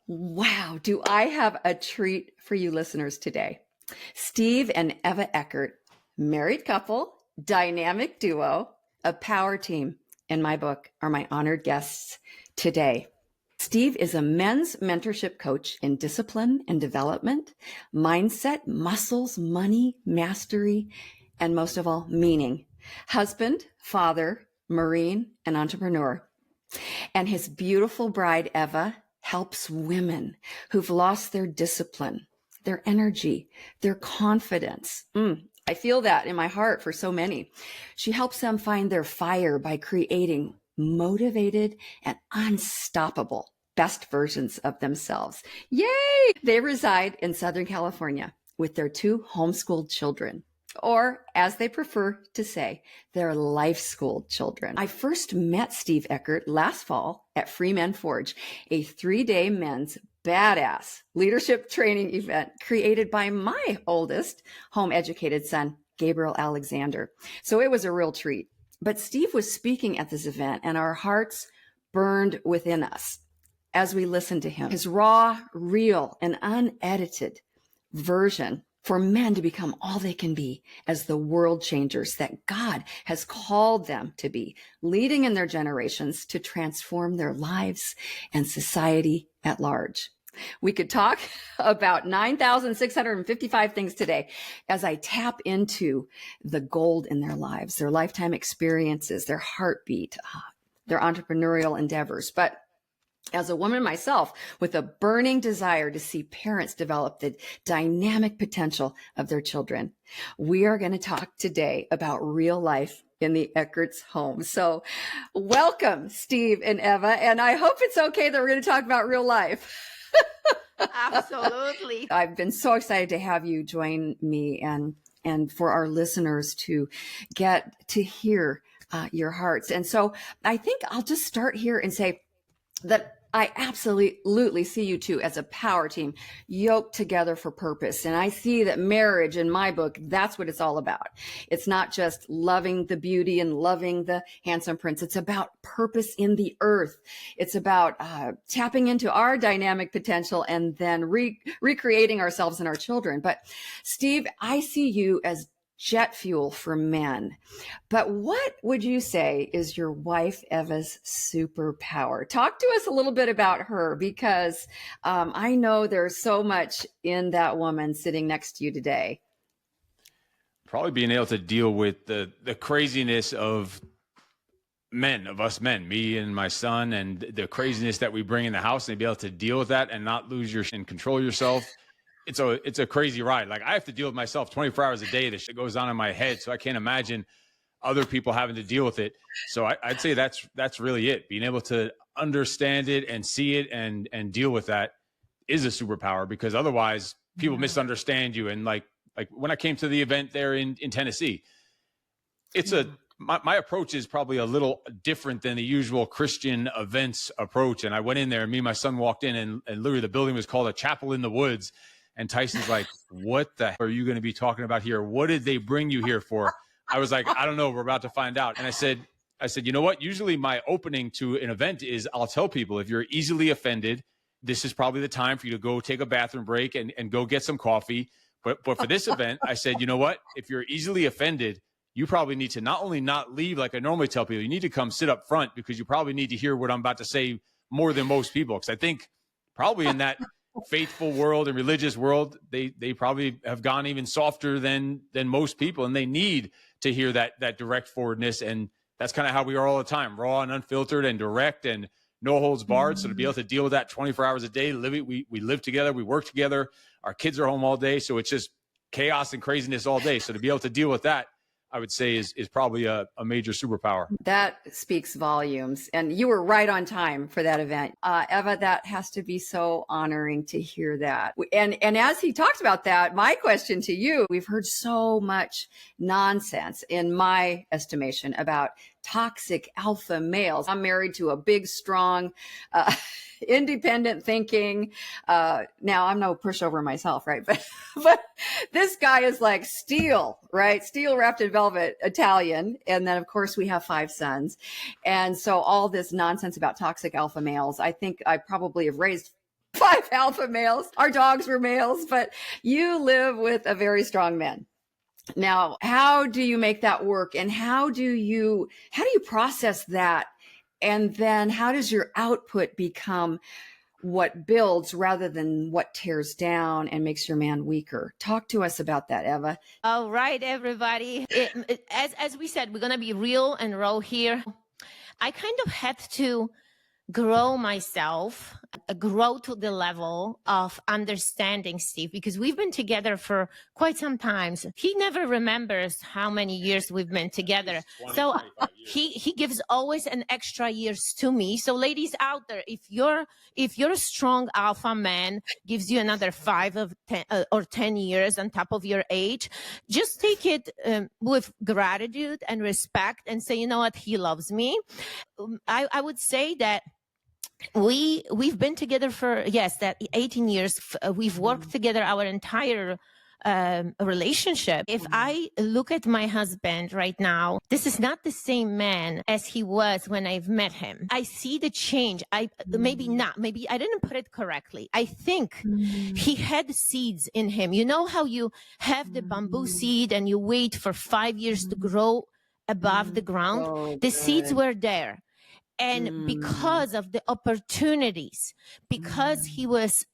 Wow, do I have a treat for you listeners today. Steve and Ewa Eckert, married couple, dynamic duo, a power team in my book, are my honored guests today. Steve is a men's mentorship coach in discipline and development, mindset, muscles, money, mastery, and most of all, meaning. Husband, father, Marine, and entrepreneur. And his beautiful bride, Ewa, helps women who've lost their discipline, their energy, their confidence. I feel that in my heart for so many. She helps them find their fire by creating motivated and unstoppable best versions of themselves. Yay! They reside in Southern California with their two homeschooled children, or as they prefer to say, their life-schooled children. I first met Steve Eckert last fall at Free Men Forge, a 3-day men's badass leadership training event created by my oldest home-educated son, Gabriel Alexander. So it was a real treat. But Steve was speaking at this event, and our hearts burned within us as we listened to him. His raw, real, and unedited version for men to become all they can be as the world changers that God has called them to be, leading in their generations to transform their lives and society at large. We could talk about 9,655 things today as I tap into the gold in their lives, their lifetime experiences, their heartbeat, their entrepreneurial endeavors. But as a woman myself with a burning desire to see parents develop the dynamic potential of their children, we are going to talk today about real life in the Eckert's home. So welcome, Steve and Ewa. And I hope it's okay that we're going to talk about real life. Absolutely. I've been so excited to have you join me and for our listeners to get to hear your hearts. And so I think I'll just start here and say that I absolutely see you two as a power team yoked together for purpose. And I see that marriage in my book, that's what it's all about. It's not just loving the beauty and loving the handsome prince. It's about purpose in the earth. It's about tapping into our dynamic potential and then recreating ourselves and our children. But Steve, I see you as jet fuel for men. But what would you say is your wife Ewa's superpower? Talk to us a little bit about her, because I know there's so much in that woman sitting next to you today. Probably being able to deal with the craziness of us men, me and my son, and the craziness that we bring in the house, and be able to deal with that and not lose and control yourself. It's a crazy ride. Like, I have to deal with myself 24 hours a day. This shit goes on in my head. So I can't imagine other people having to deal with it. So I'd say that's really it. Being able to understand it and see it and deal with that is a superpower, because otherwise people misunderstand you. And like when I came to the event there in Tennessee, it's my approach is probably a little different than the usual Christian events approach. And I went in there, and me and my son walked in, and literally the building was called a chapel in the woods. And Tyson's like, what the heck are you going to be talking about here? What did they bring you here for? I was like, I don't know. We're about to find out. And I said, you know what? Usually my opening to an event is I'll tell people, if you're easily offended, this is probably the time for you to go take a bathroom break and go get some coffee. But for this event, I said, you know what? If you're easily offended, you probably need to not only not leave like I normally tell people, you need to come sit up front, because you probably need to hear what I'm about to say more than most people. Because I think probably in that faithful world and religious world, they probably have gone even softer than most people, and they need to hear that direct forwardness. And that's kind of how we are all the time, raw and unfiltered and direct and no holds barred. So to be able to deal with that 24 hours a day, we live together, we work together, our kids are home all day, so it's just chaos and craziness all day. So to be able to deal with that, I would say is probably a major superpower. That speaks volumes. And you were right on time for that event. Ewa, that has to be so honoring to hear that. And as he talks about that, my question to you, we've heard so much nonsense, in my estimation, about toxic alpha males. I'm married to a big, strong, independent thinking. Now I'm no pushover myself, right? But this guy is like steel, right? Steel wrapped in velvet, Italian. And then of course we have 5 sons. And so all this nonsense about toxic alpha males, I think I probably have raised 5 alpha males. Our dogs were males, but you live with a very strong man. Now, how do you make that work? And how do you process that? And then how does your output become what builds rather than what tears down and makes your man weaker? Talk to us about that, Ewa. All right, everybody. As we said, we're going to be real and raw here. I kind of had to grow myself, grow to the level of understanding Steve, because we've been together for quite some time. He never remembers how many years we've been together. 20, So 25 years. he gives always an extra years to me. So ladies out there, if you're a strong alpha man, gives you another 5 or 10 years on top of your age, just take it with gratitude and respect and say, you know what, he loves me. I would say that we've been together for, that 18 years. We've worked together our entire relationship. If I look at my husband right now, this is not the same man as he was when I've met him. I see the change. Maybe I didn't put it correctly. I think he had seeds in him. You know how you have the bamboo seed and you wait for 5 years to grow above the ground? Oh, The seeds good. were there. And because of the opportunities, because he was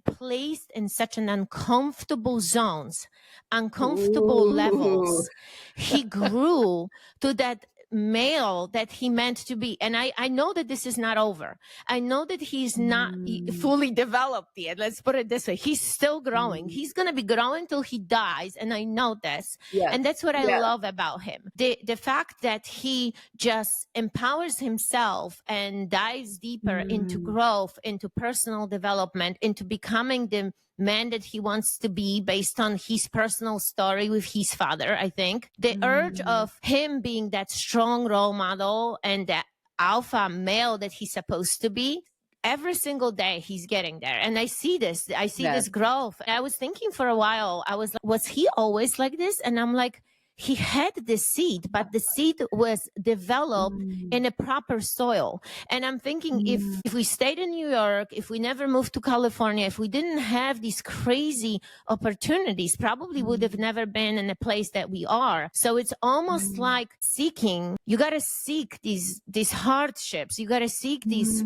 placed in such an uncomfortable zones, uncomfortable levels, he grew to that male that he meant to be. And I know that this is not over. I know that he's not fully developed yet. Let's put it this way. He's still growing. He's going to be growing till he dies. And I know this. Yes. And that's what I Yes. love about him. The fact that he just empowers himself and dives deeper into growth, into personal development, into becoming the man that he wants to be based on his personal story with his father. I think the urge of him being that strong role model and that alpha male that he's supposed to be, every single day he's getting there. And I see this Yes. growth. I was thinking for a while, I was like, was he always like this? And I'm like, he had the seed, but the seed was developed in a proper soil. And I'm thinking, if we stayed in New York, if we never moved to California, if we didn't have these crazy opportunities, probably would have never been in a place that we are. So it's almost like seeking. You got to seek these hardships. You got to seek these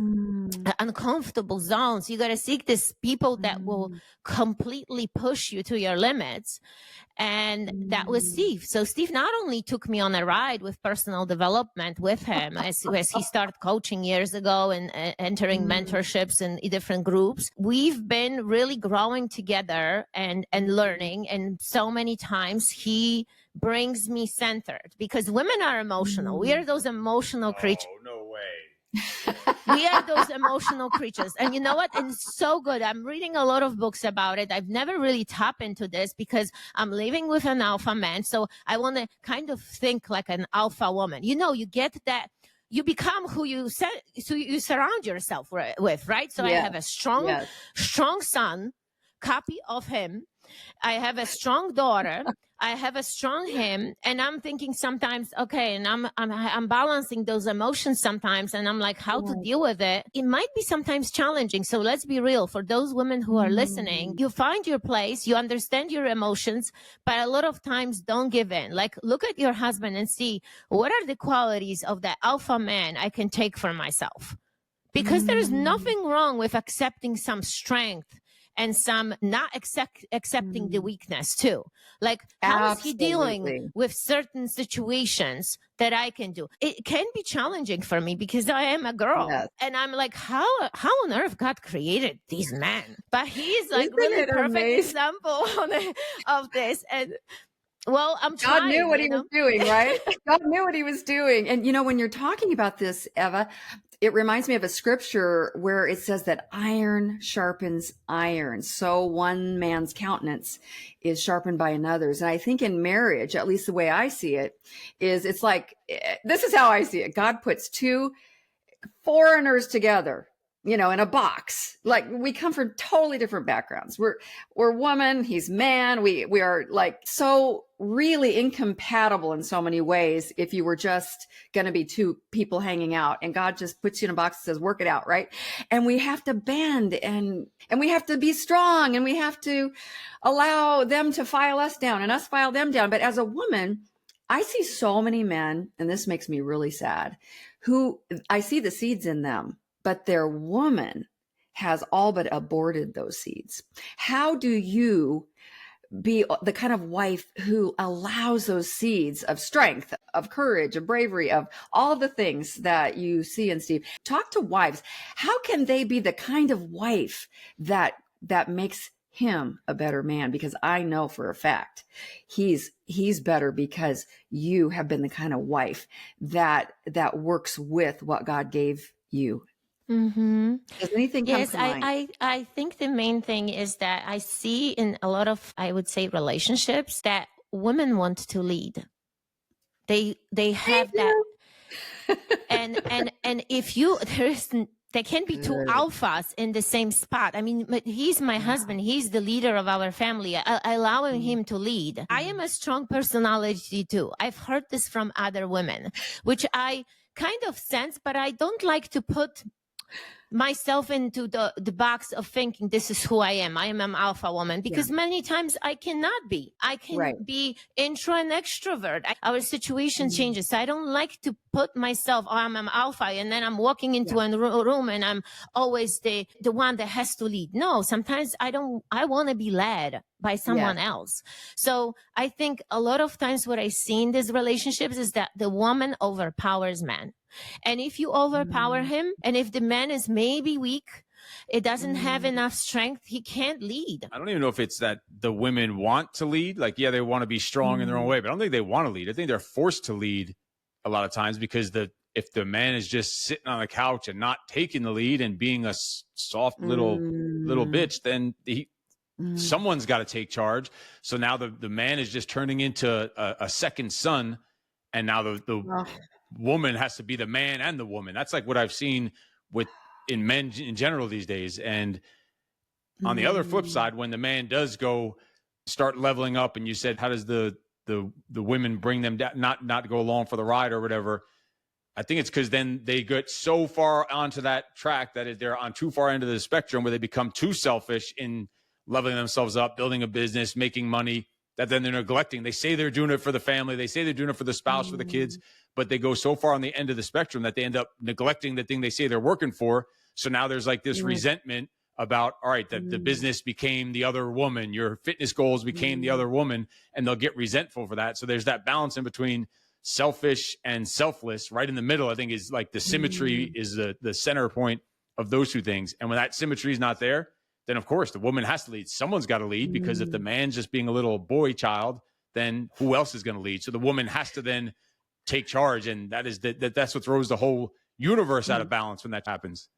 uncomfortable zones. You got to seek these people that will completely push you to your limits. And that was Steve. So Steve not only took me on a ride with personal development with him as he started coaching years ago and entering mentorships and different groups. We've been really growing together and learning. And so many times he brings me centered, because women are emotional. We are those emotional creatures. Oh, no way. We are those emotional creatures. And you know what? And it's so good. I'm reading a lot of books about it. I've never really tapped into this because I'm living with an alpha man. So I want to kind of think like an alpha woman. You know, you get that. You become who you surround yourself with, right? So I have a strong son, copy of him. I have a strong daughter. I have a strong him, and I'm thinking sometimes, okay, and I'm balancing those emotions sometimes, and I'm like, how to deal with it? It might be sometimes challenging. So let's be real. For those women who are listening, you find your place, you understand your emotions, but a lot of times don't give in. Like, look at your husband and see what are the qualities of the alpha man I can take for myself. Because there's nothing wrong with accepting some strength and some not accepting the weakness too. Like, how is he dealing with certain situations that I can do? It can be challenging for me because I am a girl. Yes. And I'm like, how on earth God created these men? But he's like Isn't really it perfect amazing? example of this. And well, I'm God trying. knew what he was doing, right? God knew what he was doing. And, you know, when you're talking about this, Ewa, it reminds me of a scripture where it says that iron sharpens iron. So one man's countenance is sharpened by another's. And I think in marriage, at least the way I see it, is it's like, this is how I see it. God puts two foreigners together. in a box. Like, we come from totally different backgrounds. We're woman, he's man. We are like so really incompatible in so many ways if you were just going to be two people hanging out, and God just puts you in a box and says, work it out, right? And we have to bend, and we have to be strong, and we have to allow them to file us down and us file them down. But as a woman, I see so many men, and this makes me really sad, who I see the seeds in them, but their woman has all but aborted those seeds. How do you be the kind of wife who allows those seeds of strength, of courage, of bravery, of all the things that you see in Steve? Talk to wives. How can they be the kind of wife that makes him a better man? Because I know for a fact he's better because you have been the kind of wife that works with what God gave you. Mm-hmm. Does anything come Yes, to mind? I think the main thing is that I see in a lot of, I would say, relationships that women want to lead. They have that, and if there can be two Good. alphas in the same spot. I mean, but he's my husband. He's the leader of our family. Allowing him to lead. I am a strong personality too. I've heard this from other women, which I kind of sense, but I don't like to put myself into the box of thinking this is who I am. I am an alpha woman, because many times I cannot be. I can be intro and extrovert. Our situation changes. So I don't like to put myself, I'm an alpha, and then I'm walking into a room and I'm always the one that has to lead. No, sometimes I want to be led by someone else. So I think a lot of times what I see in these relationships is that the woman overpowers man. And if you overpower him, and if the man is maybe weak, it doesn't have enough strength, he can't lead. I don't even know if it's that the women want to lead. Like, yeah, they want to be strong in their own way, but I don't think they want to lead. I think they're forced to lead a lot of times, because if the man is just sitting on the couch and not taking the lead and being a soft little bitch, then someone's got to take charge. So now the man is just turning into a second son, and now the woman has to be the man and the woman. That's like what I've seen in men in general these days. And on the other flip side, when the man does go start leveling up, and you said, how does the women bring them down, not go along for the ride or whatever? I think it's because then they get so far onto that track that they're on too far end of the spectrum, where they become too selfish in leveling themselves up, building a business, making money, that then they're neglecting. They say they're doing it for the family. They say they're doing it for the spouse, for the kids, but they go so far on the end of the spectrum that they end up neglecting the thing they say they're working for. So now there's like this resentment about, all right, the business became the other woman, your fitness goals became the other woman, and they'll get resentful for that. So there's that balance in between selfish and selfless. Right in the middle, I think, is like the symmetry is the center point of those two things. And when that symmetry is not there, then of course the woman has to lead. Someone's got to lead, because if the man's just being a little boy child, then who else is going to lead? So the woman has to then take charge, and that's what throws the whole universe out of balance when that happens.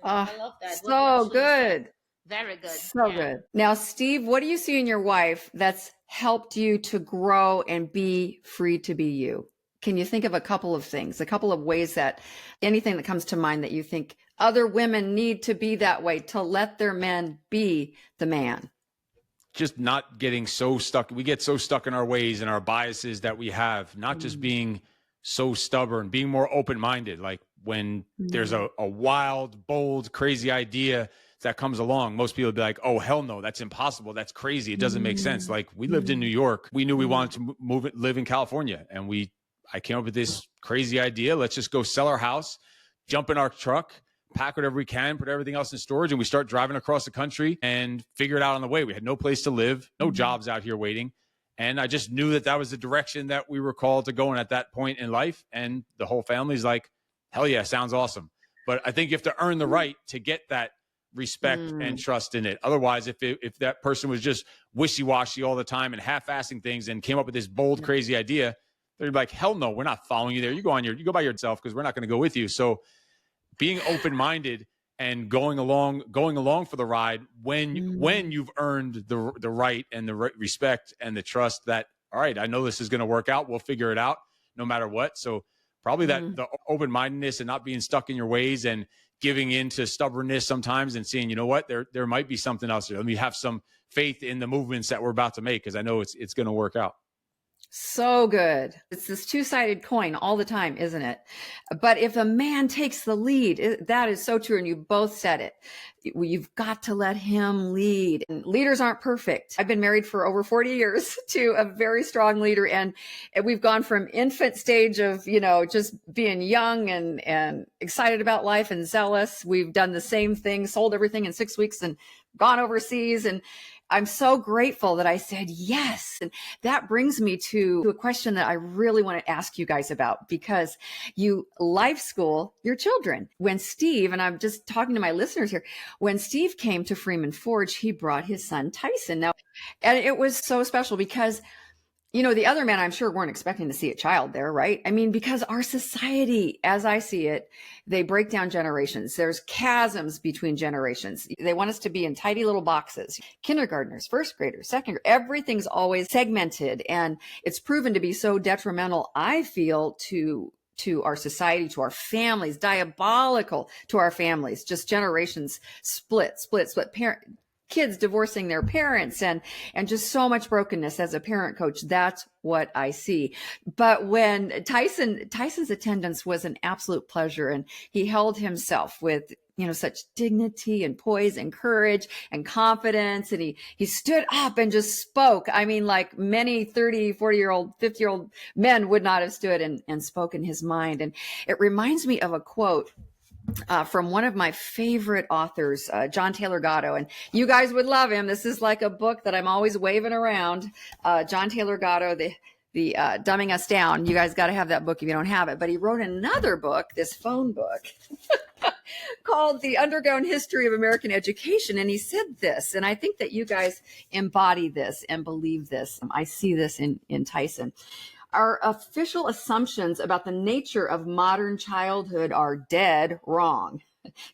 I love that. So good. Very good. So good. Now, Steve, what do you see in your wife that's helped you to grow and be free to be you? Can you think of a couple of things, a couple of ways, that anything that comes to mind that you think other women need to be that way, to let their men be the man? Just not getting so stuck. We get so stuck in our ways and our biases that we have, not just being so stubborn, being more open-minded. Like when there's a wild, bold, crazy idea that comes along, most people would be like, oh, hell no, that's impossible. That's crazy. It doesn't make sense. Like, we lived in New York. We knew we wanted to live in California. And I came up with this crazy idea. Let's just go sell our house, jump in our truck, pack whatever we can, put everything else in storage, and we start driving across the country and figure it out on the way. We had no place to live, no jobs out here waiting. And I just knew that was the direction that we were called to go in at that point in life. And the whole family's like, hell yeah, sounds awesome. But I think you have to earn the right to get that respect and trust in it. Otherwise, if that person was just wishy-washy all the time and half-assing things and came up with this bold, crazy idea, they'd be like, hell no, we're not following you there. You go by yourself, because we're not going to go with you. So being open-minded and going along for the ride when you've earned the right and the respect and the trust that, all right, I know this is going to work out. We'll figure it out no matter what. So probably that the open-mindedness and not being stuck in your ways and giving into stubbornness sometimes and seeing, you know what, there might be something else here. Let me have some faith in the movements that we're about to make, because I know it's going to work out. So good. It's this two-sided coin all the time, isn't it? But if a man takes the lead, that is so true. And you both said it. You've got to let him lead. And leaders aren't perfect. I've been married for over 40 years to a very strong leader. And we've gone from infant stage of, just being young and excited about life and zealous. We've done the same thing, sold everything in 6 weeks and gone overseas. And I'm so grateful that I said yes. And that brings me to a question that I really want to ask you guys about, because you life school your children. When Steve, and I'm just talking to my listeners here, when Steve came to Freeman Forge, he brought his son Tyson. Now, and it was so special because the other men, I'm sure, weren't expecting to see a child there, right? I mean, because our society, as I see it, they break down generations. There's chasms between generations. They want us to be in tidy little boxes. Kindergartners, first graders, second graders, everything's always segmented. And it's proven to be so detrimental, I feel, to our society, to our families, diabolical to our families, just generations split, kids divorcing their parents and just so much brokenness. As a parent coach, that's what I see. But when Tyson's attendance was an absolute pleasure, and he held himself with such dignity and poise and courage and confidence, and he stood up and just spoke. I mean, like many 30, 40-year-old, 50-year-old men would not have stood and spoken his mind. And it reminds me of a quote from one of my favorite authors, John Taylor Gatto. And you guys would love him. This is like a book that I'm always waving around. John Taylor Gatto, the Dumbing Us Down. You guys got to have that book if you don't have it. But he wrote another book, this phone book, called The Underground History of American Education. And he said this, and I think that you guys embody this and believe this. I see this in Tyson. Our official assumptions about the nature of modern childhood are dead wrong.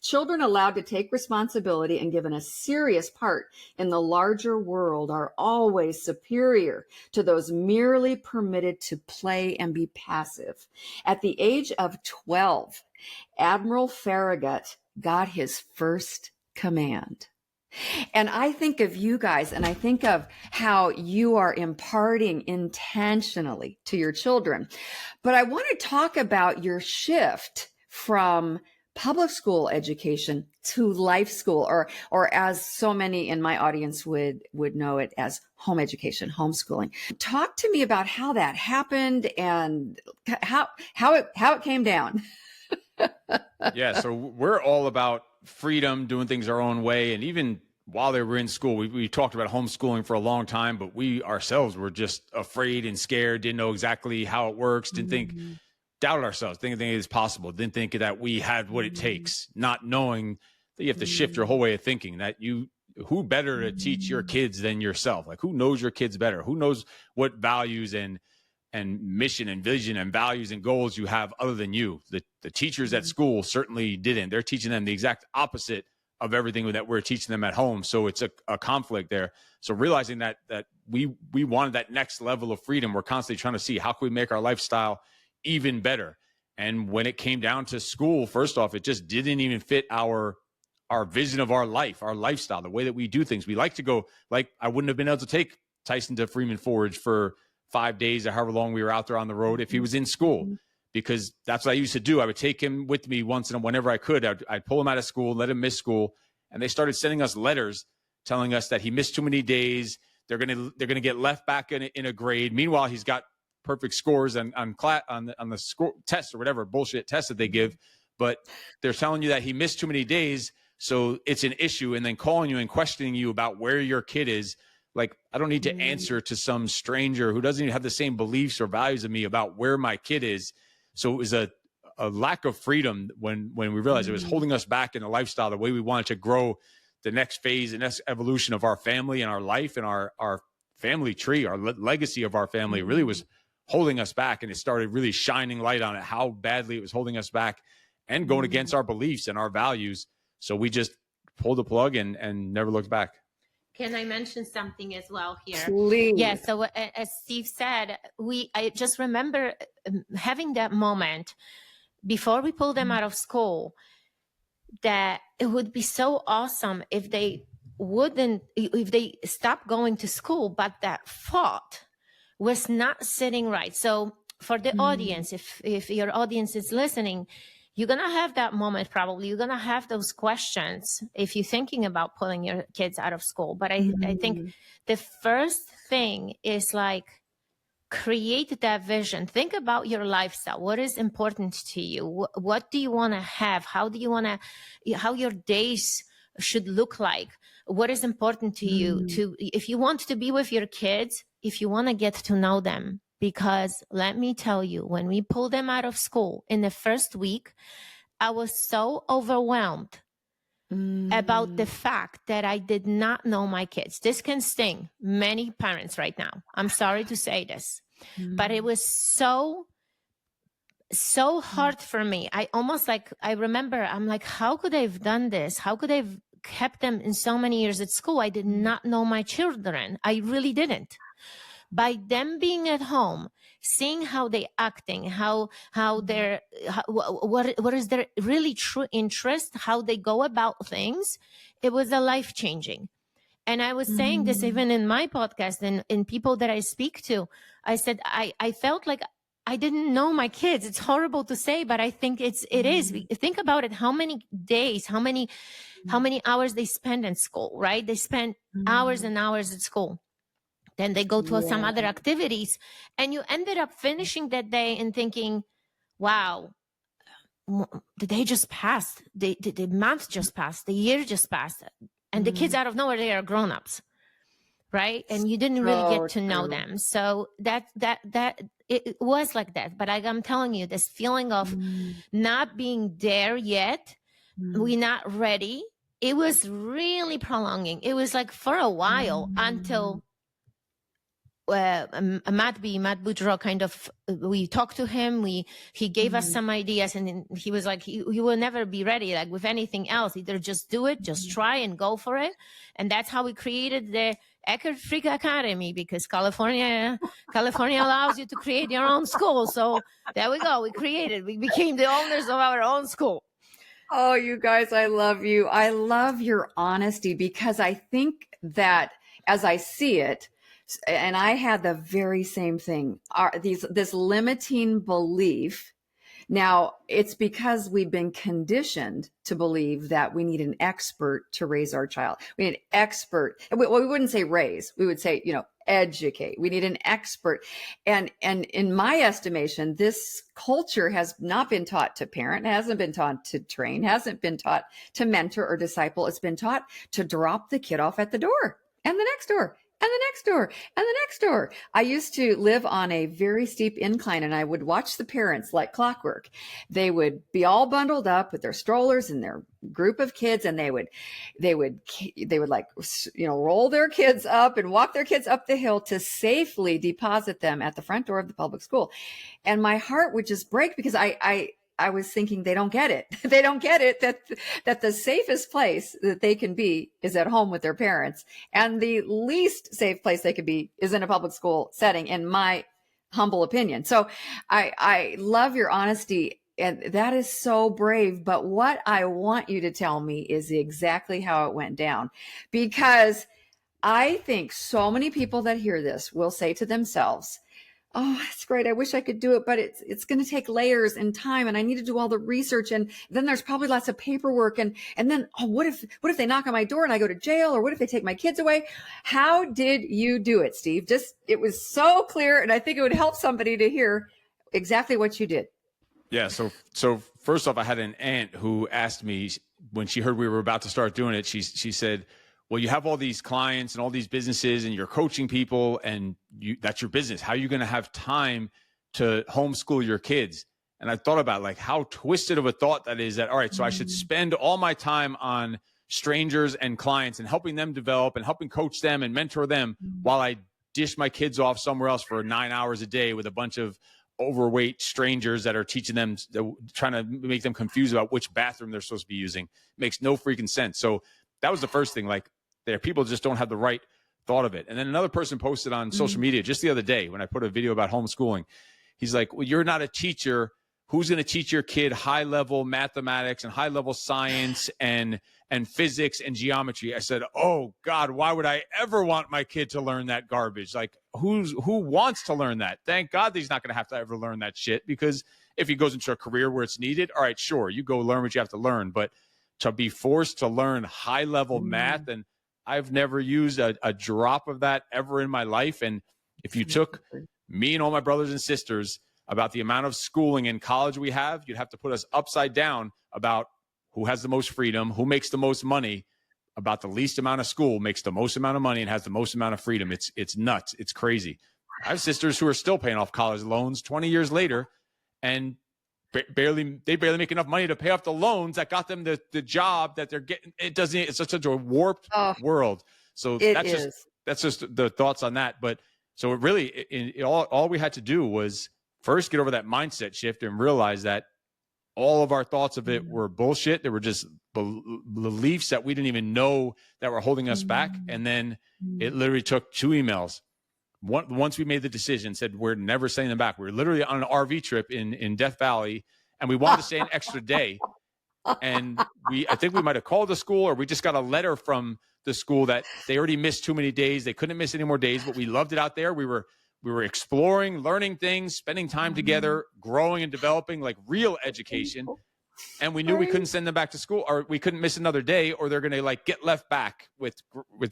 Children allowed to take responsibility and given a serious part in the larger world are always superior to those merely permitted to play and be passive. At the age of 12, Admiral Farragut got his first command. And I think of you guys, and I think of how you are imparting intentionally to your children. But I want to talk about your shift from public school education to life school, or as so many in my audience would know it as home education, homeschooling. Talk to me about how that happened and how it came down. Yeah, so we're all about freedom, doing things our own way. And even while they were in school, we talked about homeschooling for a long time, but we ourselves were just afraid and scared, didn't know exactly how it works, didn't think, doubted ourselves, didn't think it was possible, didn't think that we had what it takes, not knowing that you have to shift your whole way of thinking, that who better to teach your kids than yourself? Like, who knows your kids better? Who knows what values and mission and vision and values and goals you have other than you? The teachers at school certainly didn't. They're teaching them the exact opposite of everything that we're teaching them at home. So it's a conflict there. So realizing that we wanted that next level of freedom, we're constantly trying to see how can we make our lifestyle even better. And when it came down to school, first off, it just didn't even fit our vision of our life, our lifestyle, the way that we do things. We like to go, like, I wouldn't have been able to take Tyson to Freeman Forge for 5 days or however long we were out there on the road if he was in school, because that's what I used to do. I would take him with me whenever I could. I'd pull him out of school, let him miss school. And they started sending us letters telling us that he missed too many days. They're going to get left back in a grade. Meanwhile, he's got perfect scores on the score test or whatever bullshit test that they give. But they're telling you that he missed too many days. So it's an issue. And then calling you and questioning you about where your kid is. Like, I don't need to answer to some stranger who doesn't even have the same beliefs or values of me about where my kid is. So it was a lack of freedom when we realized it was holding us back in a lifestyle, the way we wanted to grow the next phase, the next evolution of our family and our life and our family tree, our legacy of our family really was holding us back. And it started really shining light on it, how badly it was holding us back and going against our beliefs and our values. So we just pulled the plug and never looked back. Can I mention something as well here? Please. Yeah. So as Steve said, I just remember having that moment before we pulled them out of school. that it would be so awesome if they stopped going to school, but that thought was not sitting right. So for the audience, if your audience is listening, you're going to have that moment. Probably you're going to have those questions if you're thinking about pulling your kids out of school. But I think the first thing is like, create that vision. Think about your lifestyle. What is important to you? What do you want to have? How your days should look like? What is important to you? If you want to be with your kids, if you want to get to know them, because let me tell you, when we pulled them out of school in the first week, I was so overwhelmed about the fact that I did not know my kids. This can sting many parents right now. I'm sorry to say this, but it was so hard for me. I remember, I'm like, how could I have done this? How could I have kept them in so many years at school? I did not know my children. I really didn't. By them being at home, seeing how they acting, what is their really true interest, how they go about things, it was a life-changing. And I was saying this even in my podcast and in people that I speak to. I said, I felt like I didn't know my kids. It's horrible to say, but I think it is. Think about it. How many days, how many hours they spend in school, right? They spend hours and hours at school. Then they go to some other activities, and you ended up finishing that day and thinking, wow, the day just passed. The month just passed. The year just passed. And the kids out of nowhere, they are grown-ups, right? And you didn't really get to know them. So that it was like that. But I'm telling you, this feeling of not being there yet, we're not ready. It was really prolonging. It was like for a while until Matt Boudreau kind of, we talked to him, he gave us some ideas, and he was like, you will never be ready, like with anything else, either just do it, just try and go for it. And that's how we created the Eckert Freak Academy, because California allows you to create your own school. So there we go. We became the owners of our own school. Oh, you guys, I love you. I love your honesty, because I think that as I see it, and I had the very same thing, this limiting belief. Now, it's because we've been conditioned to believe that we need an expert to raise our child. We need an expert. We wouldn't say raise. We would say, educate. We need an expert. And in my estimation, this culture has not been taught to parent, hasn't been taught to train, hasn't been taught to mentor or disciple. It's been taught to drop the kid off at the door and the next door. And the next door, and the next door. I used to live on a very steep incline, and I would watch the parents like clockwork. They would be all bundled up with their strollers and their group of kids, and they would like, roll their kids up and walk their kids up the hill to safely deposit them at the front door of the public school. And my heart would just break, because I was thinking, they don't get it. They don't get it that the safest place that they can be is at home with their parents. And the least safe place they could be is in a public school setting, in my humble opinion. So I love your honesty, and that is so brave. But what I want you to tell me is exactly how it went down, because I think so many people that hear this will say to themselves, oh, that's great. I wish I could do it, but it's going to take layers and time, and I need to do all the research. And then there's probably lots of paperwork. And then, what if they knock on my door and I go to jail, or what if they take my kids away? How did you do it, Steve? It was so clear. And I think it would help somebody to hear exactly what you did. Yeah. So first off, I had an aunt who asked me, when she heard we were about to start doing it, she said, well, you have all these clients and all these businesses, and you're coaching people, and that's your business. How are you going to have time to homeschool your kids? And I thought about like how twisted of a thought that is, that, all right, so I should spend all my time on strangers and clients and helping them develop and helping coach them and mentor them while I dish my kids off somewhere else for 9 hours a day with a bunch of overweight strangers that are teaching them, trying to make them confused about which bathroom they're supposed to be using. Makes no freaking sense. So that was the first thing. Like, people just don't have the right thought of it. And then another person posted on social media just the other day when I put a video about homeschooling. He's like, well, you're not a teacher who's going to teach your kid high level mathematics and high level science and physics and geometry. I said, oh God, why would I ever want my kid to learn that garbage? Like who wants to learn that? Thank God he's not going to have to ever learn that shit, because if he goes into a career where it's needed, all right, sure, you go learn what you have to learn. But to be forced to learn high level math, and I've never used a drop of that ever in my life. And if you took me and all my brothers and sisters about the amount of schooling in college we have, you'd have to put us upside down about who has the most freedom, who makes the most money, about the least amount of school makes the most amount of money and has the most amount of freedom. It's nuts. It's crazy. I have sisters who are still paying off college loans 20 years later, and they barely make enough money to pay off the loans that got them the job that they're getting. It's such a warped world. So that's just the thoughts on that. But so it really, all we had to do was first get over that mindset shift and realize that all of our thoughts of it were bullshit. They were just beliefs that we didn't even know that were holding us back. And then it literally took 2 emails. Once we made the decision, said we're never sending them back. We were literally on an RV trip in Death Valley, and we wanted to stay an extra day. And I think we might have called the school, or we just got a letter from the school that they already missed too many days. They couldn't miss any more days, but we loved it out there. We were exploring, learning things, spending time together, growing and developing, like real education. And we knew we couldn't send them back to school, or we couldn't miss another day, or they're going to like get left back with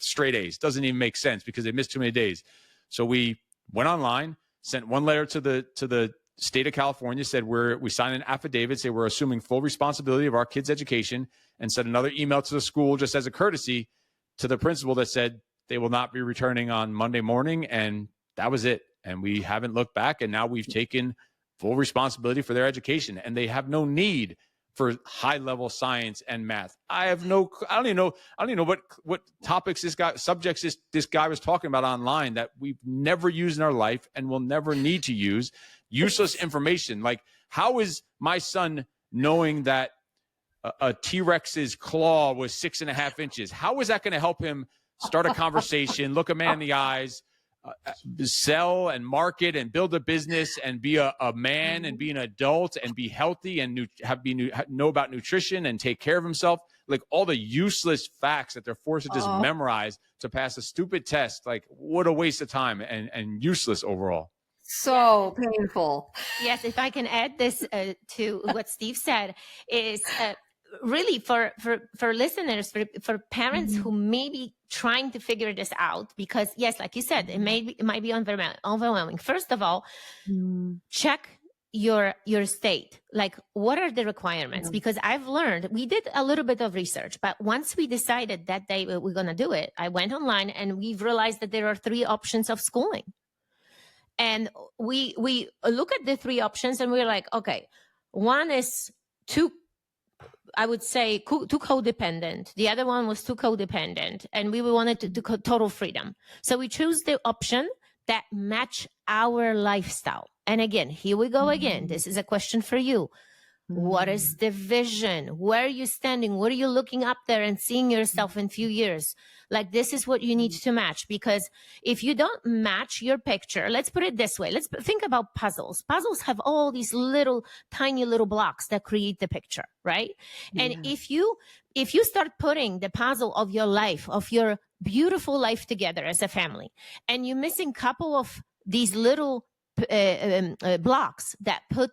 straight A's. Doesn't even make sense because they missed too many days. So we went online, sent one letter to the state of California, said we signed an affidavit, say we're assuming full responsibility of our kids' education, and sent another email to the school just as a courtesy to the principal that said they will not be returning on Monday morning. And that was it. And we haven't looked back. And now we've taken full responsibility for their education, and they have no need for high level science and math. I don't even know what topics subjects this guy was talking about online that we've never used in our life and will never need to use. Useless information. Like, how is my son knowing that a T-Rex's claw was 6.5 inches? How is that going to help him start a conversation, look a man in the eyes, sell and market and build a business and be a man and be an adult and be healthy and know about nutrition and take care of himself? Like, all the useless facts that they're forced to just memorize to pass a stupid test. Like, what a waste of time and useless overall. So painful. Yes, if I can add this to what Steve said, is really for listeners, for parents who may be trying to figure this out, because yes, like you said, it might be overwhelming. First of all, check your state. Like, what are the requirements? Because I've learned, we did a little bit of research, but once we decided that day we're going to do it, I went online and we've realized that there are 3 options of schooling. And we look at the 3 options and we're like, okay, one is too codependent. The other one was too codependent, and we wanted to do total freedom. So we chose the option that match our lifestyle. And again, here we go again. This is a question for you. What is the vision? Where are you standing? What are you looking up there and seeing yourself in a few years? Like, this is what you need to match, because if you don't match your picture, let's put it this way. Let's think about puzzles. Puzzles have all these tiny little blocks that create the picture, right? Yeah. And if you start putting the puzzle of your life, of your beautiful life together as a family, and you're missing a couple of these little blocks that put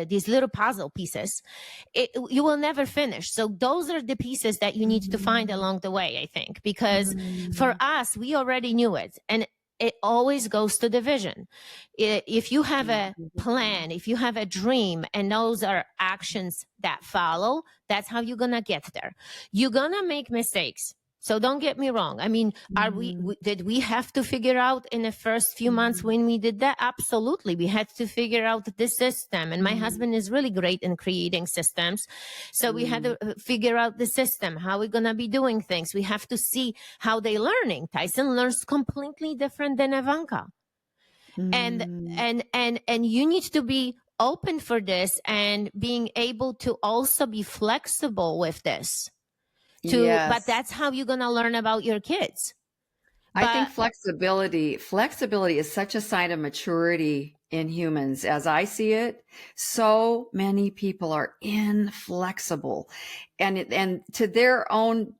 these little puzzle pieces, you will never finish. So those are the pieces that you need to find along the way, I think, because for us, we already knew it. And it always goes to the vision. If you have a plan, if you have a dream, and those are actions that follow, that's how you're going to get there. You're going to make mistakes. So don't get me wrong. I mean, did we have to figure out in the first few months when we did that? Absolutely. We had to figure out the system. And my husband is really great in creating systems. So we had to figure out the system, how we're going to be doing things. We have to see how they're learning. Tyson learns completely different than Ivanka. And you need to be open for this and being able to also be flexible with this. But that's how you're going to learn about your kids. I think flexibility is such a sign of maturity in humans as I see it. So many people are inflexible and to their own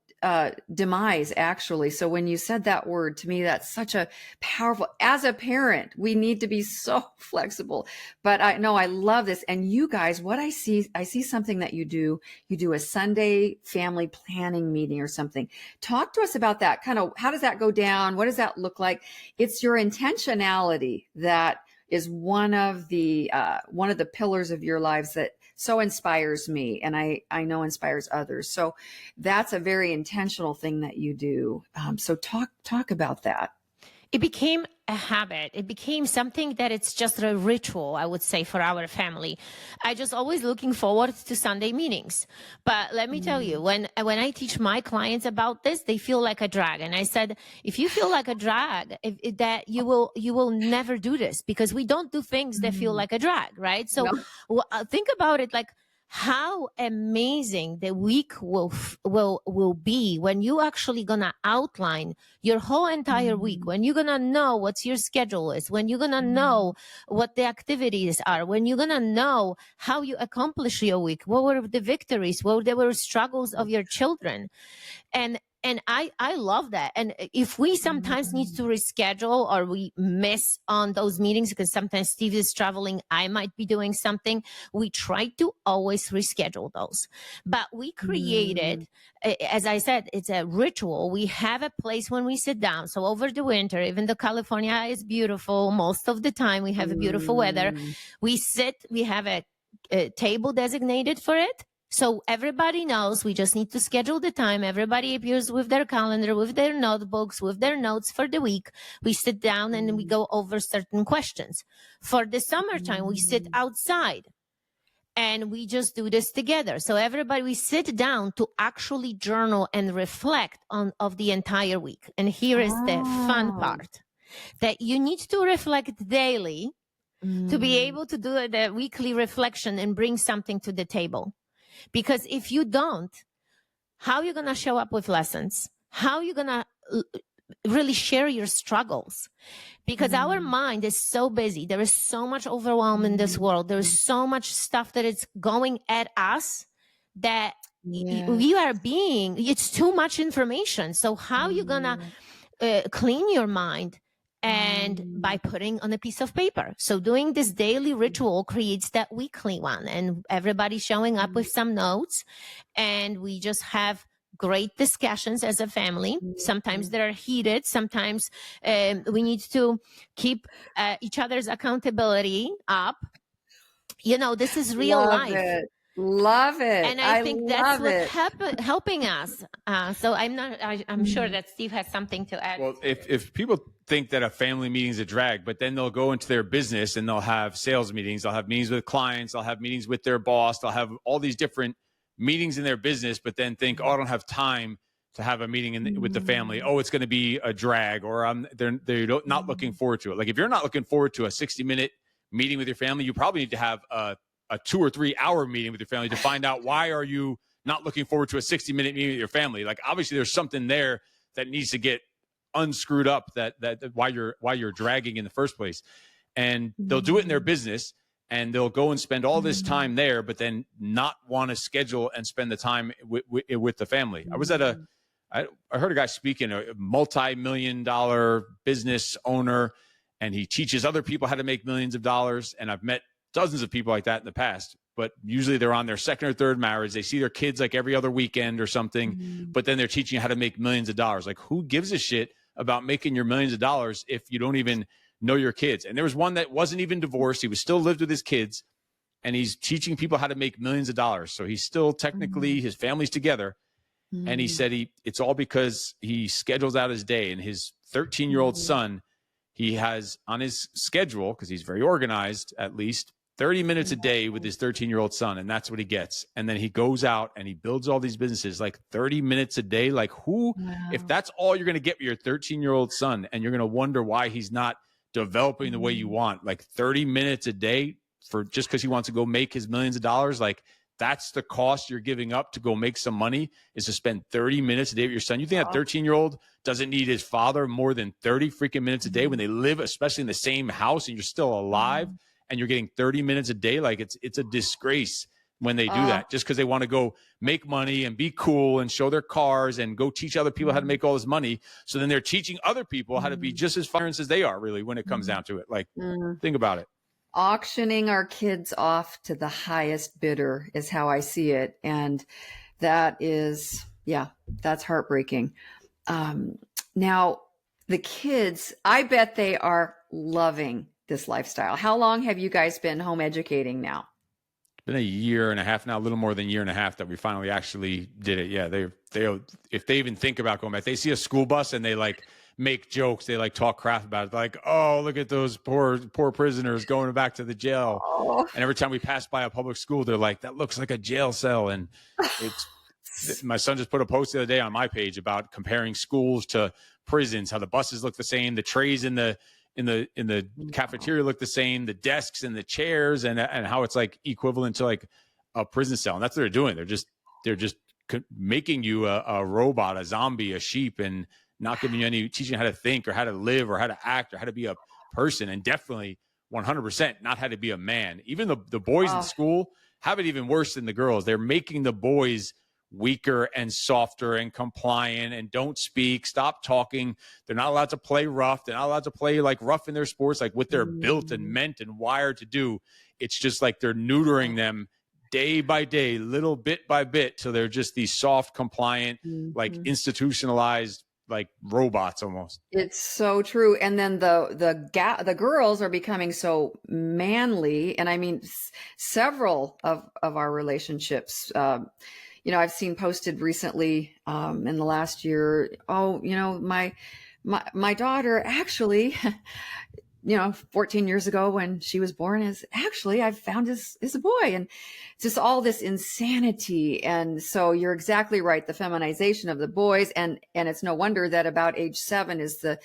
demise, actually. So when you said that word, to me, that's such a powerful, as a parent, we need to be so flexible. But I know I love this. And you guys, what I see something that you do a Sunday family planning meeting or something. Talk to us about that. Kind of, how does that go down? What does that look like? It's your intentionality that is one of the pillars of your lives that so inspires me, and I know inspires others. So that's a very intentional thing that you do. So talk about that. It became a habit. It became something that it's just a ritual, I would say, for our family. I just always looking forward to Sunday meetings. But let me tell you, when I teach my clients about this, they feel like a drag. And I said, if you feel like a drag, that you will never do this, because we don't do things that feel like a drag, right? So think about it like, how amazing the week will be when you actually gonna outline your whole entire week, when you're gonna know what your schedule is, when you're gonna know what the activities are, when you're gonna know how you accomplish your week, what were the victories, what were struggles of your children. And I love that. And if we sometimes need to reschedule or we miss on those meetings, because sometimes Steve is traveling, I might be doing something, we try to always reschedule those. But we created, as I said, it's a ritual. We have a place when we sit down. So over the winter, even though California is beautiful, most of the time we have a beautiful weather, we have a table designated for it. So everybody knows we just need to schedule the time. Everybody appears with their calendar, with their notebooks, with their notes for the week. We sit down and we go over certain questions. For the summertime, we sit outside and we just do this together. So everybody, we sit down to actually journal and reflect of the entire week. And here is the fun part, that you need to reflect daily to be able to do the weekly reflection and bring something to the table. Because if you don't, how are you going to show up with lessons? How are you going to really share your struggles? Because our mind is so busy. There is so much overwhelm in this world. There is so much stuff that is going at us that it's too much information. So how are you going to clean your mind? And by putting on a piece of paper. So doing this daily ritual creates that weekly one, and everybody showing up with some notes, and we just have great discussions as a family. Sometimes they're heated. Sometimes we need to keep each other's accountability up. You know, this is real life. Love it. And I think that's what's helping us. So I'm sure that Steve has something to add. Well, if people think that a family meeting is a drag, but then they'll go into their business and they'll have sales meetings, they'll have meetings with clients, they'll have meetings with their boss, they'll have all these different meetings in their business, but then think, oh, I don't have time to have a meeting with the family. Oh, it's going to be a drag, or they're not looking forward to it. Like if you're not looking forward to a 60-minute meeting with your family, you probably need to have a 2 or 3 hour meeting with your family to find out why are you not looking forward to a 60-minute meeting with your family. Like obviously there's something there that needs to get unscrewed up, that why you're dragging in the first place. And they'll do it in their business and they'll go and spend all this time there, but then not want to schedule and spend the time with the family. I was at I heard a guy speaking, a multi-million-dollar business owner, and he teaches other people how to make millions of dollars. And I've met dozens of people like that in the past, but usually they're on their second or third marriage. They see their kids like every other weekend or something, but then they're teaching you how to make millions of dollars. Like who gives a shit about making your millions of dollars if you don't even know your kids? And there was one that wasn't even divorced. He was still lived with his kids, and he's teaching people how to make millions of dollars. So he's still technically, his family's together. And he said it's all because he schedules out his day, and his 13-year-old son, he has on his schedule, because he's very organized, at least 30 minutes a day with his 13-year-old son. And that's what he gets. And then he goes out and he builds all these businesses, like 30 minutes a day. Like if that's all you're going to get with your 13-year-old son, and you're going to wonder why he's not developing the way you want, like 30 minutes a day for just because he wants to go make his millions of dollars, like that's the cost you're giving up to go make some money, is to spend 30 minutes a day with your son. You think that 13-year-old doesn't need his father more than 30 freaking minutes a day when they live, especially in the same house, and you're still alive and you're getting 30 minutes a day? Like, it's a disgrace when they do that, just because they want to go make money and be cool and show their cars and go teach other people how to make all this money. So then they're teaching other people how to be just as parents as they are, really, when it comes down to it. Like, think about it. Auctioning our kids off to the highest bidder is how I see it. And that is, that's heartbreaking. Now, the kids, I bet they are loving this lifestyle. How long have you guys been home educating now? It's been a year and a half now, a little more than a year and a half that we finally actually did it. Yeah, they if they even think about going back, they see a school bus and they like make jokes, they like talk crap about it. They're like, oh, look at those poor prisoners going back to the jail. And every time we pass by a public school, they're like, that looks like a jail cell. And it's my son just put a post the other day on my page about comparing schools to prisons, how the buses look the same, the trays in the cafeteria look the same, the desks and the chairs, and how it's like equivalent to like a prison cell. And that's what they're doing. They're just making you a robot, a zombie, a sheep, and not giving you any, teaching you how to think or how to live or how to act or how to be a person. And definitely 100% not how to be a man. Even the boys in school have it even worse than the girls. They're making the boys weaker and softer and compliant and don't speak, stop talking. They're not allowed to play rough. They're not allowed to play like rough in their sports, like what they're built and meant and wired to do. It's just like they're neutering them day by day, little bit by bit, till they're just these soft, compliant, like institutionalized, like robots almost. It's so true. And then the girls are becoming so manly. And I mean, several of our relationships, I've seen posted recently in the last year, my daughter actually, 14 years ago when she was born, I've found is a boy, and just all this insanity. And so you're exactly right. The feminization of the boys. And it's no wonder that about age 7 is the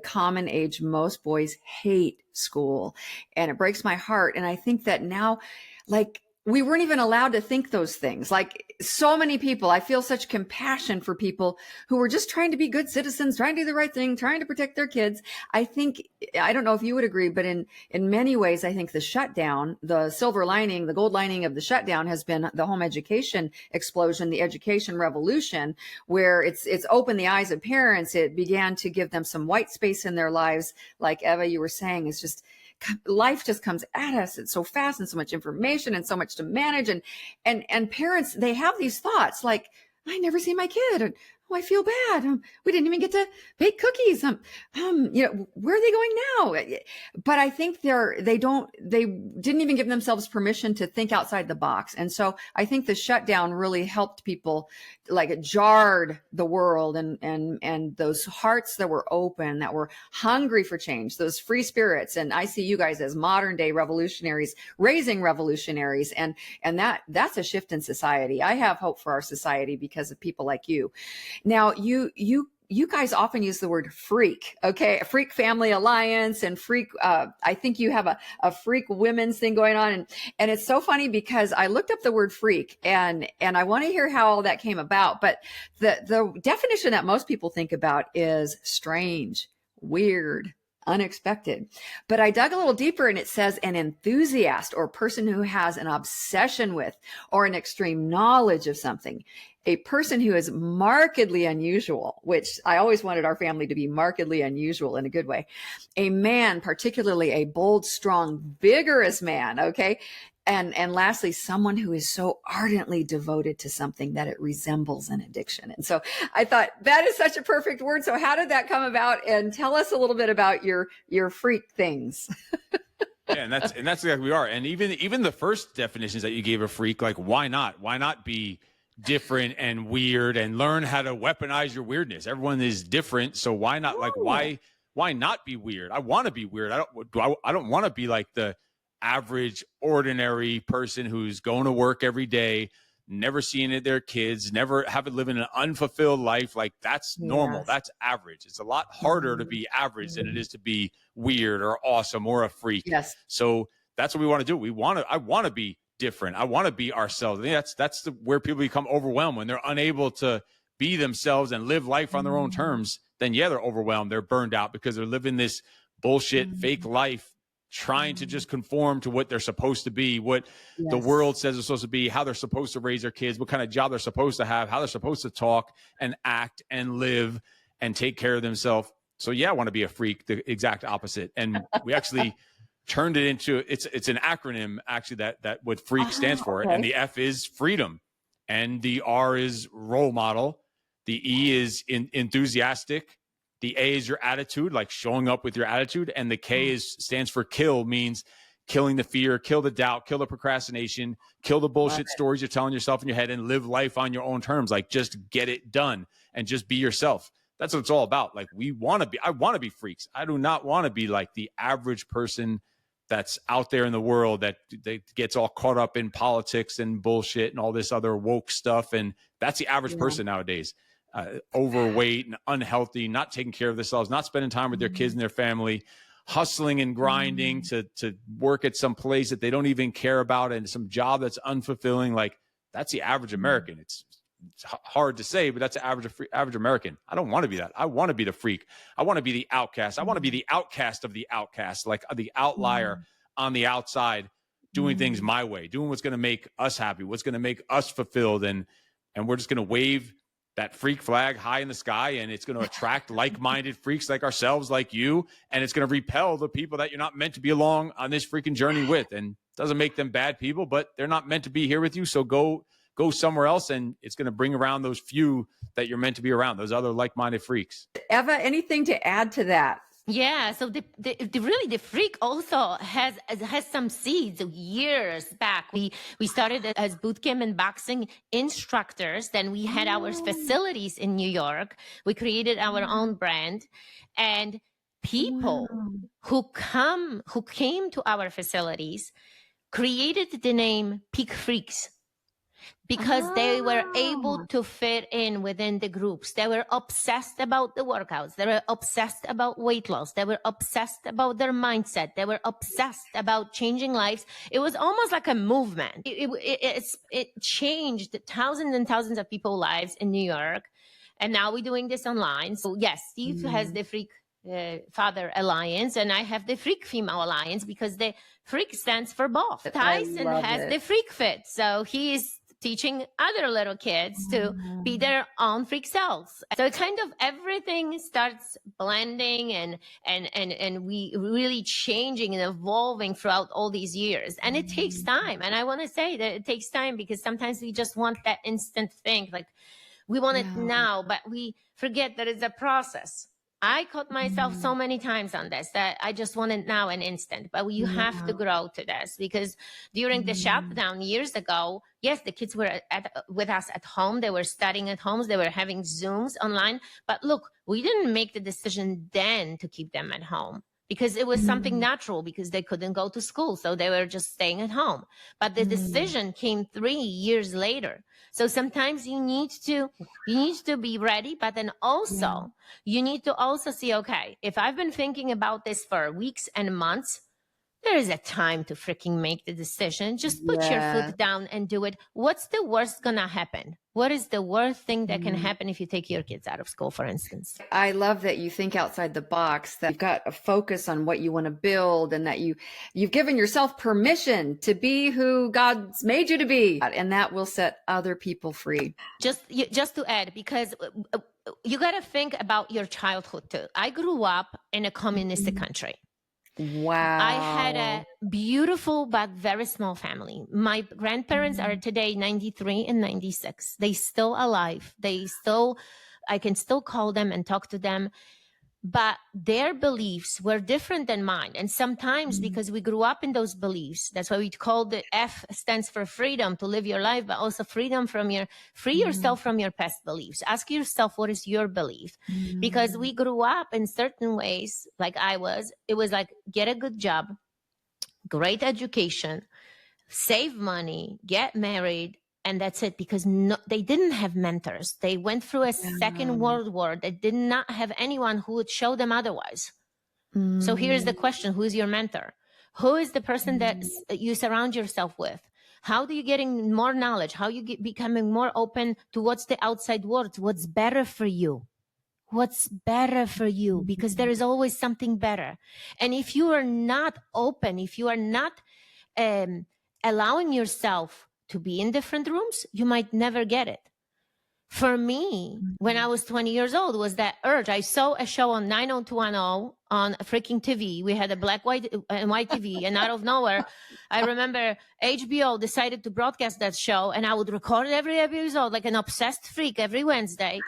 common age most boys hate school. And it breaks my heart. And I think that now, like, we weren't even allowed to think those things. Like, so many people, I feel such compassion for people who were just trying to be good citizens, trying to do the right thing, trying to protect their kids. I think, I don't know if you would agree, but in many ways, I think the shutdown, the silver lining, the gold lining of the shutdown has been the home education explosion, the education revolution, where it's opened the eyes of parents. It began to give them some white space in their lives. Like Eva, you were saying, it's just, life just comes at us. It's so fast and so much information and so much to manage. And parents, they have these thoughts like, I never see my kid. And, oh, I feel bad. We didn't even get to bake cookies. Where are they going now? But I think they didn't even give themselves permission to think outside the box. And so I think the shutdown really helped people, like, it jarred the world and those hearts that were open, that were hungry for change, those free spirits. And I see you guys as modern day revolutionaries, raising revolutionaries. And that's a shift in society. I have hope for our society because of people like you. Now, you guys often use the word freak, okay? A freak family alliance and freak, I think you have a freak women's thing going on. And it's so funny because I looked up the word freak and I want to hear how all that came about. But the definition that most people think about is strange, weird, unexpected. But I dug a little deeper and it says an enthusiast or person who has an obsession with or an extreme knowledge of something. A person who is markedly unusual, which I always wanted our family to be markedly unusual in a good way. A man, particularly a bold, strong, vigorous man, okay? And lastly, someone who is so ardently devoted to something that it resembles an addiction. And so I thought that is such a perfect word. So how did that come about? And tell us a little bit about your freak things. Yeah, and that's exactly we are. And even the first definitions that you gave of freak, like, why not? Why not be different and weird and learn how to weaponize your weirdness? Everyone is different, so why not? Like, why not be weird? I want to be weird. I don't want to be like the average, ordinary person who's going to work every day, never seeing their kids, never having living an unfulfilled life. Like, that's normal. That's average. It's a lot harder to be average than it is to be weird or awesome or a freak. Yes. So that's what we want to do. I want to be different. I want to be ourselves. I think that's where people become overwhelmed when they're unable to be themselves and live life on their own terms. Then yeah, they're overwhelmed. They're burned out because they're living this bullshit fake life, trying to just conform to what they're supposed to be, what the world says they're supposed to be, how they're supposed to raise their kids, what kind of job they're supposed to have, how they're supposed to talk and act and live and take care of themselves. So yeah, I want to be a freak, the exact opposite. And we actually turned it into, it's an acronym actually that what freak stands for. And the F is freedom, and the R is role model. The E is enthusiastic. The A is your attitude, like showing up with your attitude. And the K stands for kill, means killing the fear, kill the doubt, kill the procrastination, kill the bullshit stories you're telling yourself in your head, and live life on your own terms. Like, just get it done and just be yourself. That's what it's all about. Like, I want to be freaks. I do not want to be like the average person that's out there in the world that gets all caught up in politics and bullshit and all this other woke stuff. And that's the average person nowadays. Overweight and unhealthy, not taking care of themselves, not spending time with their kids and their family, hustling and grinding to work at some place that they don't even care about, and some job that's unfulfilling. Like, that's the average American. It's hard to say, but that's the average American. I don't want to be that. I want to be the freak. I want to be the outcast. I want to be the outcast of the outcast, like the outlier on the outside, doing things my way, doing what's going to make us happy, what's going to make us fulfilled. And we're just going to wave that freak flag high in the sky, and it's going to attract like-minded freaks like ourselves, like you, and it's going to repel the people that you're not meant to be along on this freaking journey with. And it doesn't make them bad people, but they're not meant to be here with you. So go somewhere else, and it's going to bring around those few that you're meant to be around, those other like-minded freaks. Eva, anything to add to that? Yeah, so the freak also has some seeds years back. We started as bootcamp and boxing instructors. Then we had our facilities in New York. We created our own brand, and people who came to our facilities created the name Peak Freaks, because they were able to fit in within the groups. They were obsessed about the workouts. They were obsessed about weight loss. They were obsessed about their mindset. They were obsessed about changing lives. It was almost like a movement. It changed thousands and thousands of people's lives in New York. And now we're doing this online. So yes, Steve has the Freak Father Alliance, and I have the Freak Female Alliance, because the Freak stands for both. Tyson has the Freak Fit. So he is teaching other little kids to be their own freak selves. So kind of everything starts blending and we really changing and evolving throughout all these years. And it takes time. And I want to say that it takes time, because sometimes we just want that instant thing. Like, we want it now, but we forget that it's a process. I caught myself so many times on this, that I just want it now, an instant. But you have to grow to this, because during the shutdown years ago, yes, the kids were with us at home. They were studying at home. They were having Zooms online. But look, we didn't make the decision then to keep them at home, because it was something natural, because they couldn't go to school. So they were just staying at home. But the decision came 3 years later. So sometimes you need to be ready, but then also you need to also see, okay, if I've been thinking about this for weeks and months, there is a time to freaking make the decision. Just put your foot down and do it. What's the worst gonna happen? What is the worst thing that can happen if you take your kids out of school, for instance? I love that you think outside the box, that you've got a focus on what you want to build, and that you've given yourself permission to be who God's made you to be. And that will set other people free. Just to add, because you got to think about your childhood too. I grew up in a communistic country. Wow. I had a beautiful but very small family. My grandparents are today 93 and 96. They still alive. I can still call them and talk to them. But their beliefs were different than mine. And sometimes because we grew up in those beliefs, that's why we call the F stands for freedom, to live your life, but also freedom from free yourself from your past beliefs. Ask yourself, what is your belief? Because we grew up in certain ways, like it was like, get a good job, great education, save money, get married, and that's it, because they didn't have mentors. They went through a Second World War. They did not have anyone who would show them otherwise. So here's the question. Who is your mentor? Who is the person that you surround yourself with? How do you getting more knowledge? How you becoming more open to what's the outside world? What's better for you? What's better for you? Because there is always something better. And if you are not open, if you are not allowing yourself to be in different rooms, you might never get it. For me, when I was 20 years old, was that urge. I saw a show on 90210 on freaking TV. We had a black, white, and white TV. And out of nowhere, I remember HBO decided to broadcast that show. And I would record every episode like an obsessed freak every Wednesday.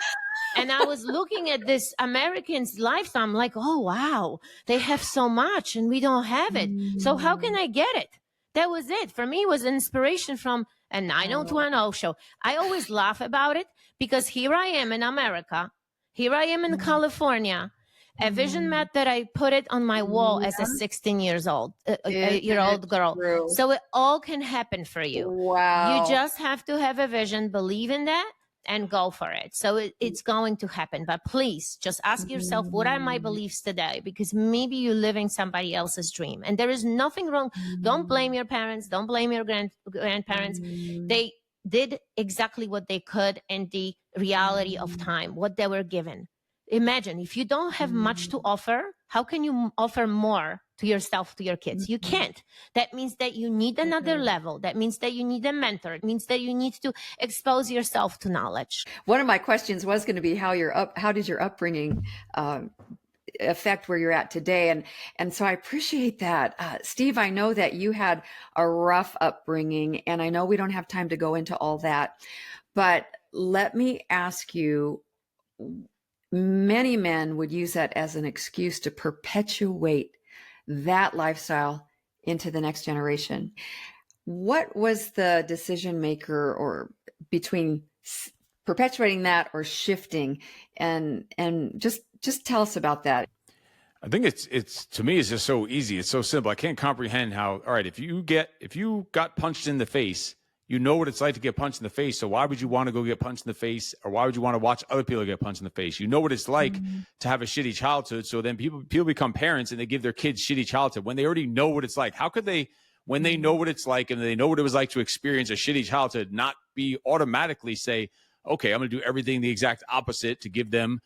And I was looking at this American's lifestyle. I'm like, oh, wow, they have so much and we don't have it. So how can I get it? That was it. For me, it was inspiration from a 90210 show. I always laugh about it because here I am in America. Here I am in California. A vision map that I put it on my wall as a 16 years old, year old girl. True? So it all can happen for you. Wow. You just have to have a vision, believe in that, and go for it. So it's going to happen. But please just ask yourself, what are my beliefs today? Because maybe you're living somebody else's dream. And there is nothing wrong. Don't blame your parents. Don't blame your grandparents. They did exactly what they could in the reality of time, what they were given. Imagine if you don't have much to offer, how can you offer more to yourself, to your kids? You can't. That means that you need another level. That means that you need a mentor. It means that you need to expose yourself to knowledge. One of my questions was going to be how did your upbringing affect where you're at today? And so I appreciate that. Steve, I know that you had a rough upbringing, and I know we don't have time to go into all that, but let me ask you, many men would use that as an excuse to perpetuate that lifestyle into the next generation. What was the decision maker or between perpetuating that or shifting? And just tell us about that. I think it's to me, it's just so easy. It's so simple. I can't comprehend how, all right, if you got punched in the face, you know what it's like to get punched in the face. So why would you want to go get punched in the face? Or why would you want to watch other people get punched in the face? You know what it's like to have a shitty childhood. So then people become parents and they give their kids shitty childhood when they already know what it's like. How could they, when they know what it's like and they know what it was like to experience a shitty childhood, not be automatically say, okay, I'm going to do everything the exact opposite to give them,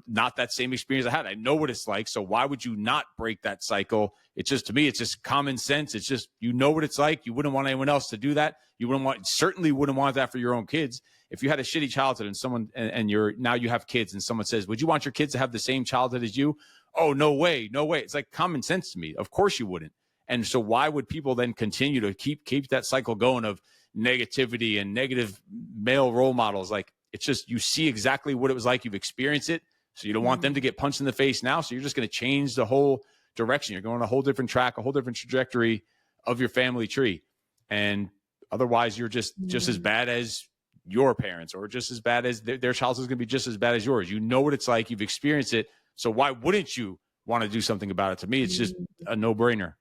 not that same experience I had. I know what it's like. So why would you not break that cycle? It's just, to me, it's just common sense. It's just, you know what it's like. You wouldn't want anyone else to do that. You certainly wouldn't want that for your own kids. If you had a shitty childhood and someone, and now you have kids and someone says, would you want your kids to have the same childhood as you? Oh, no way. No way. It's like common sense to me. Of course you wouldn't. And so why would people then continue to keep that cycle going of negativity and negative male role models? Like, it's just, you see exactly what it was like. You've experienced it. So you don't want them to get punched in the face now. So you're just going to change the whole direction. You're going on a whole different track, a whole different trajectory of your family tree. And otherwise you're just as bad as your parents, or just as bad as their childhood is going to be just as bad as yours. You know what it's like. You've experienced it. So why wouldn't you want to do something about it? To me, it's just a no-brainer.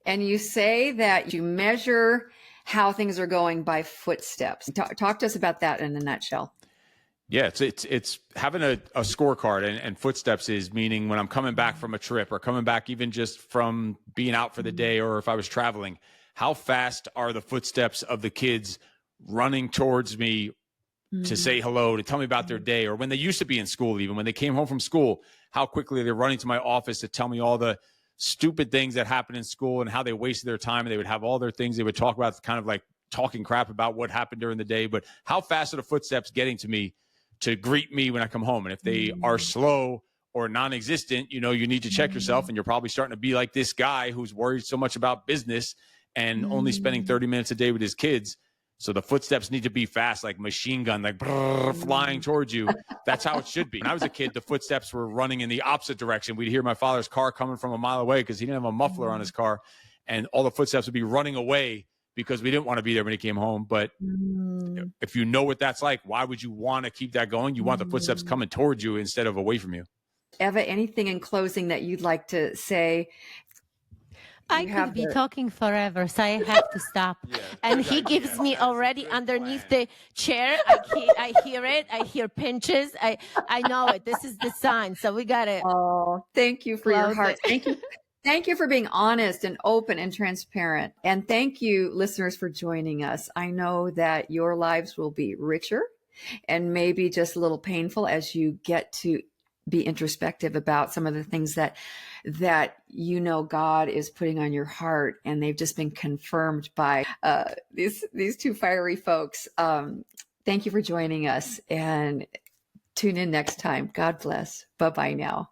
And you say that you measure how things are going by footsteps. Talk to us about that in a nutshell. Yeah, it's having a scorecard, and footsteps is meaning when I'm coming back from a trip or coming back even just from being out for the day, or if I was traveling, how fast are the footsteps of the kids running towards me to say hello, to tell me about their day, or when they used to be in school, even when they came home from school, how quickly they're running to my office to tell me all the stupid things that happened in school and how they wasted their time, and they would have all their things they would talk about, kind of like talking crap about what happened during the day. But how fast are the footsteps getting to me to greet me when I come home? And if they are slow or non-existent, you need to check yourself, and you're probably starting to be like this guy who's worried so much about business and only spending 30 minutes a day with his kids. So the footsteps need to be fast, like machine gun, like flying towards you. That's how it should be. When I was a kid, the footsteps were running in the opposite direction. We'd hear my father's car coming from a mile away because he didn't have a muffler on his car. And all the footsteps would be running away because we didn't want to be there when he came home. But if you know what that's like, why would you want to keep that going? You want the footsteps coming towards you instead of away from you. Eva, anything in closing that you'd like to say? I could be talking forever, so I have to stop. Yeah, and he gives me already underneath the chair. I hear it. I hear pinches. I know it. This is the sign. So we got to. Oh, thank you for your heart. Thank you. Thank you for being honest and open and transparent. And thank you, listeners, for joining us. I know that your lives will be richer and maybe just a little painful as you get to be introspective about some of the things that God is putting on your heart, and they've just been confirmed by these two fiery folks. Thank you for joining us, and tune in next time. God bless. Bye-bye now.